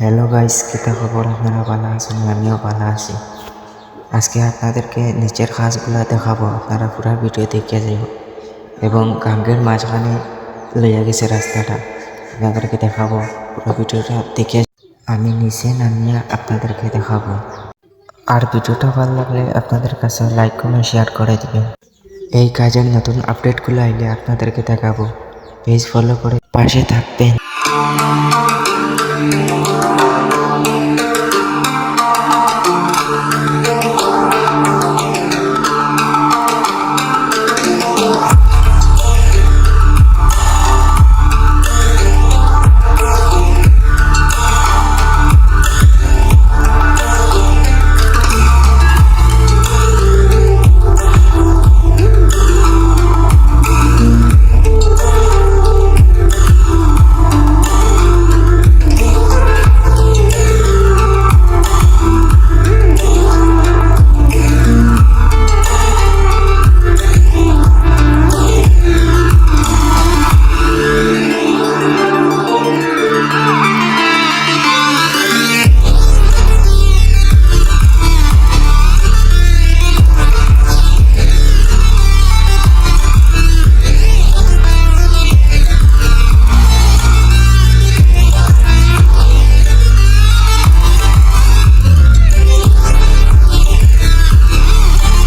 Hello guys, কিতা খবর? আপনারা ভালো আছেন? আমিও ভালো আছি। আজকে আপনাদেরকে নিচের কাজগুলা দেখাবো, আপনারা পুরা ভিডিও দেখে যাইব। এবং গাঙ্গের মাঝখানে লইয়া গেছে রাস্তাটা, আপনাদেরকে দেখাবো। পুরো ভিডিওটা দেখে আমি নিচে নামিয়ে আপনাদেরকে দেখাবো। আর ভিডিওটা ভালো লাগলে আপনাদের কাছে লাইক কমেন্ট শেয়ার করে দিবেন। এই কাজের নতুন আপডেটগুলো আইলে আপনাদেরকে দেখাবো। পেজ ফলো করে পাশে থাকবেন।